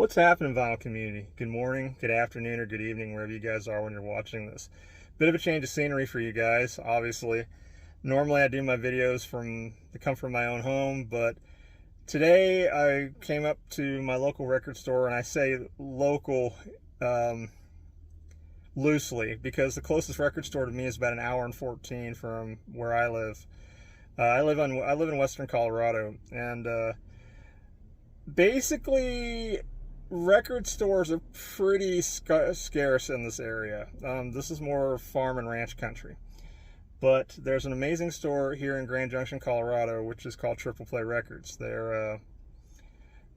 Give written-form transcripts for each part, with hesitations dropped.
What's happening, vinyl community? Good morning, good afternoon, or good evening, wherever you guys are when you're watching this. Bit of a change of scenery for you guys, obviously. Normally I do my videos from the comfort of my own home, but today I came up to my local record store, and I say local loosely because the closest record store to me is about an hour and 14 from where I live. I live in Western Colorado, and basically record stores are pretty scarce in this area. This is more farm and ranch country. But there's an amazing store here in Grand Junction, Colorado, which is called Triple Play Records. They're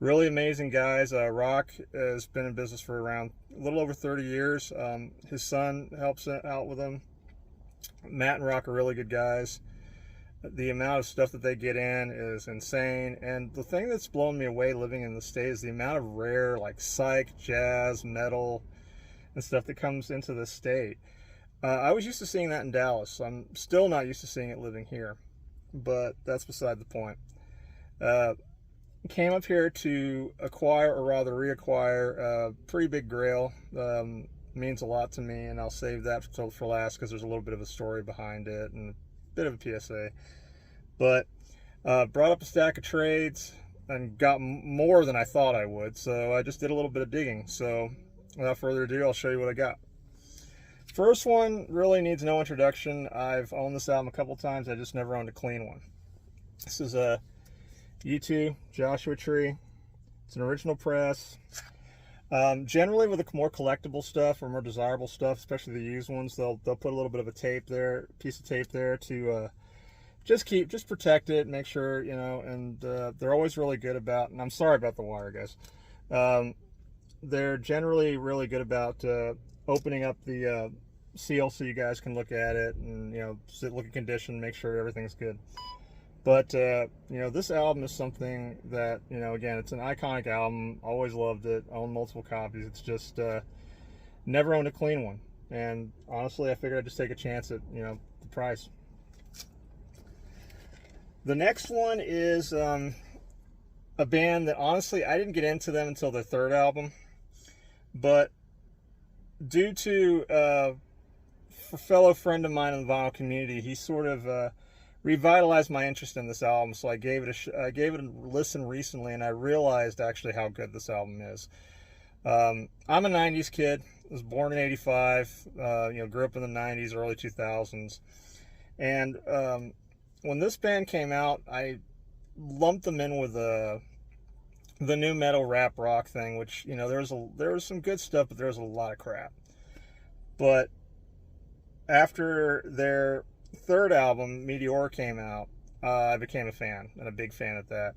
really amazing guys. Rock has been in business for around a little over 30 years. His son helps out with them. Matt and Rock are really good guys. The amount of stuff that they get in is insane, and the thing that's blown me away living in the state is the amount of rare, like psych, jazz, metal, and stuff that comes into the state. I was used to seeing that in Dallas. I'm still not used to seeing it living here, but that's beside the point. Came up here to acquire, or rather reacquire, a pretty big grail. Means a lot to me, and I'll save that for last because there's a little bit of a story behind it and bit of a PSA. But brought up a stack of trades and got more than I thought I would, so I just did a little bit of digging. So without further ado, I'll show you what I got. First one really needs no introduction. I've owned this album a couple times. I just never owned a clean one. This is a U2 Joshua Tree. It's an original press. Generally with the more collectible stuff or more desirable stuff, especially the used ones, they'll put a little bit of a tape there, piece of tape there to just protect it, make sure, you know, and they're always really good about, and I'm sorry about the wire, guys. They're generally really good about opening up the seal so you guys can look at it and, you know, look at condition, make sure everything's good. But, you know, this album is something that, you know, again, it's an iconic album. Always loved it. Owned multiple copies. It's just never owned a clean one. And honestly, I figured I'd just take a chance at, you know, the price. The next one is a band that, honestly, I didn't get into them until their third album. But due to a fellow friend of mine in the vinyl community, he sort of revitalized my interest in this album, so I gave it a listen recently, and I realized actually how good this album is. I'm a 90s kid. I was born in 85, you know, grew up in the 90s, early 2000s. And when this band came out, I lumped them in with the new metal rap rock thing, which, you know, there was some good stuff, but there was a lot of crap. But after their third album, Meteor, came out, I became a fan, and a big fan at that.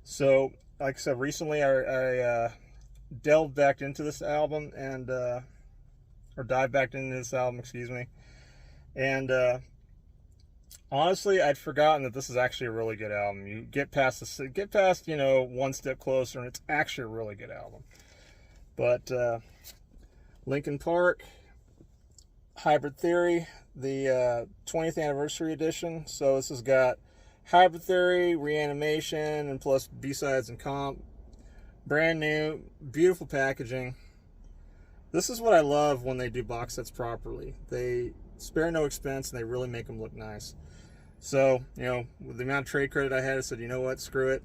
So, like I said, recently I delved back into this album, and or dived back into this album, excuse me. And honestly, I'd forgotten that this is actually a really good album. You get past you know, one step closer, and it's actually a really good album. But Linkin Park, Hybrid Theory, the 20th anniversary edition. So this has got Hybrid Theory, Reanimation, and plus B-sides and comp. Brand new, beautiful packaging. This is what I love when they do box sets properly. They spare no expense, and they really make them look nice. So, you know, with the amount of trade credit I had, I said, you know what, screw it.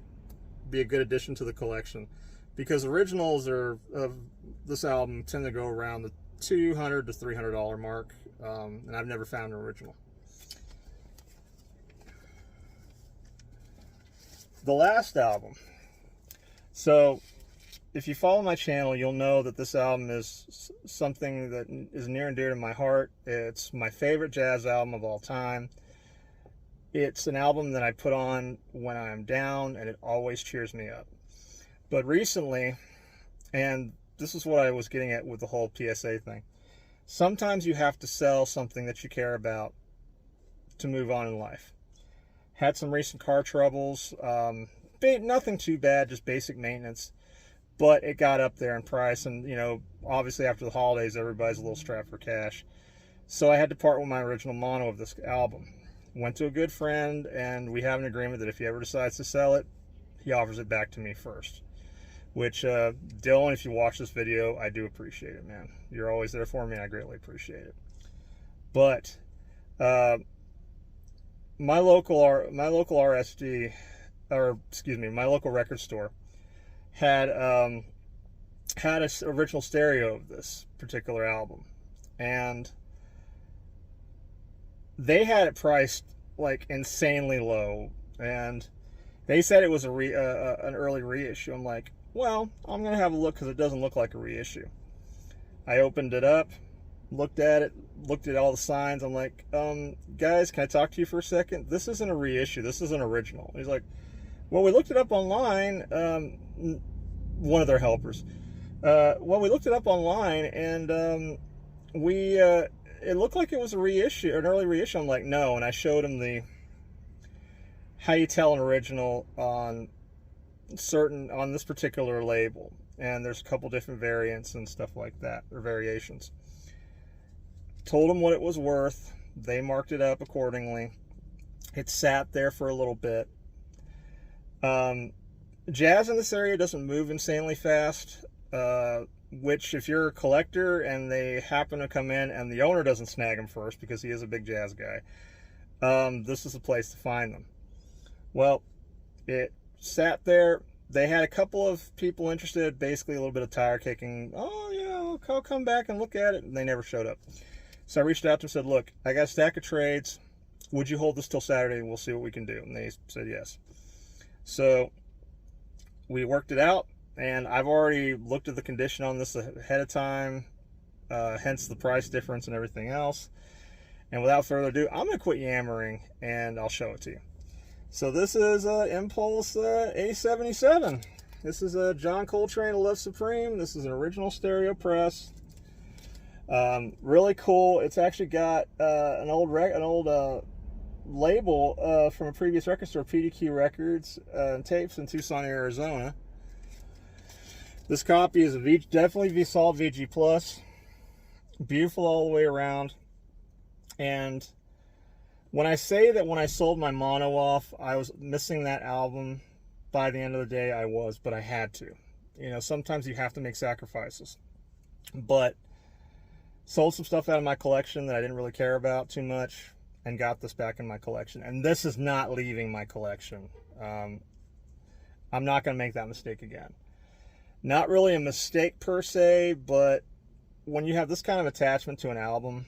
Be a good addition to the collection. Because originals of this album tend to go around the $200 to $300 mark, and I've never found an original. The last album. So, if you follow my channel, you'll know that this album is something that is near and dear to my heart. It's my favorite jazz album of all time. It's an album that I put on when I'm down, and it always cheers me up. But recently, and this is what I was getting at with the whole PSA thing, sometimes you have to sell something that you care about to move on in life. Had some recent car troubles, nothing too bad, just basic maintenance, but it got up there in price, and, you know, obviously after the holidays, everybody's a little strapped for cash. So I had to part with my original mono of this album. Went to a good friend, and we have an agreement that if he ever decides to sell it, he offers it back to me first. which Dylan, if you watch this video, I do appreciate it, man. You're always there for me, and I greatly appreciate it. But my local RSD, or excuse me, my local record store had an original stereo of this particular album, and they had it priced like insanely low, and they said it was an early reissue. I'm like, well, I'm gonna have a look because it doesn't look like a reissue. I opened it up, looked at it, looked at all the signs. I'm like, guys, can I talk to you for a second? This isn't a reissue. This is an original. He's like, well, we looked it up online. One of their helpers. Well, we looked it up online, and it looked like it was a reissue, or an early reissue. I'm like, no. And I showed him how you tell an original on this particular label. And there's a couple different variants and stuff like that, or variations. Told them what it was worth. They marked it up accordingly. It sat there for a little bit. Jazz in this area doesn't move insanely fast, which if you're a collector and they happen to come in and the owner doesn't snag them first because he is a big jazz guy, this is the place to find them. Well, it sat there. They had a couple of people interested, basically a little bit of tire kicking. Oh, yeah, I'll come back and look at it. And they never showed up. So I reached out to them and said, look, I got a stack of trades. Would you hold this till Saturday and we'll see what we can do? And they said yes. So we worked it out, and I've already looked at the condition on this ahead of time, hence the price difference and everything else. And without further ado, I'm going to quit yammering, and I'll show it to you. So this is Impulse A77. This is a John Coltrane Love Supreme. This is an original stereo press. Really cool. It's actually got an old label from a previous record store, PDQ Records and Tapes in Tucson, Arizona. This copy is definitely solid VG Plus. Beautiful all the way around. And when I say that when I sold my mono off, I was missing that album, by the end of the day I was, but I had to. You know, sometimes you have to make sacrifices. But sold some stuff out of my collection that I didn't really care about too much, and got this back in my collection. And this is not leaving my collection. I'm not going to make that mistake again. Not really a mistake per se, but when you have this kind of attachment to an album,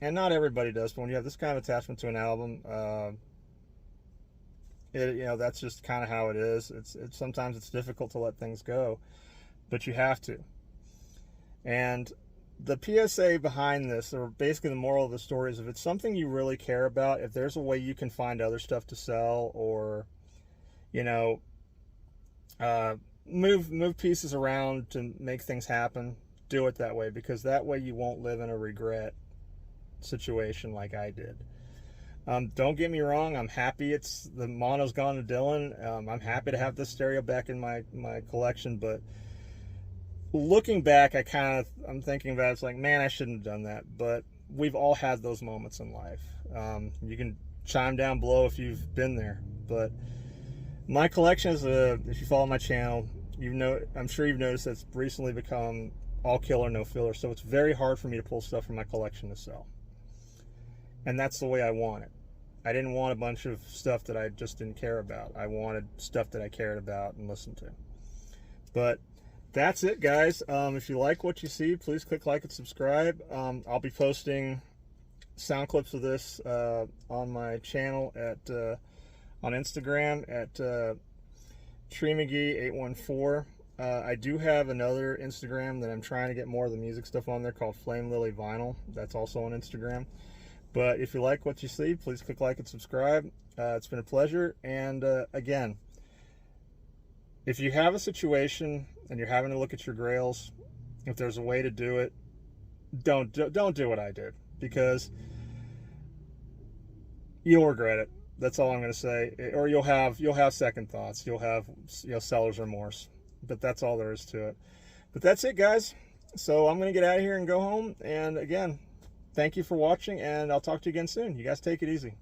and not everybody does, but when you have this kind of attachment to an album, that's just kind of how it is. Sometimes it's difficult to let things go, but you have to. And the PSA behind this, or basically the moral of the story, is if it's something you really care about, if there's a way you can find other stuff to sell, or move pieces around to make things happen, do it that way, because that way you won't live in a regret situation like I did. Don't get me wrong, I'm happy the mono's gone to Dylan. I'm happy to have this stereo back in my collection, but looking back, I'm thinking about it's like, man, I shouldn't have done that. But we've all had those moments in life. You can chime down below if you've been there. But my collection is if you follow my channel, I'm sure you've noticed that it's recently become all killer, no filler. So it's very hard for me to pull stuff from my collection to sell. And that's the way I want it. I didn't want a bunch of stuff that I just didn't care about. I wanted stuff that I cared about and listened to. But that's it, guys. If you like what you see, please click like and subscribe. I'll be posting sound clips of this on my channel on Instagram at TreeMcGee814. I do have another Instagram that I'm trying to get more of the music stuff on there called Flame Lily Vinyl. That's also on Instagram. But if you like what you see, please click like and subscribe. It's been a pleasure. And again, if you have a situation and you're having to look at your grails, if there's a way to do it, don't do what I did, because you'll regret it. That's all I'm going to say. Or you'll have second thoughts. You'll have seller's remorse. But that's all there is to it. But that's it, guys. So I'm going to get out of here and go home. And again, thank you for watching, and I'll talk to you again soon. You guys take it easy.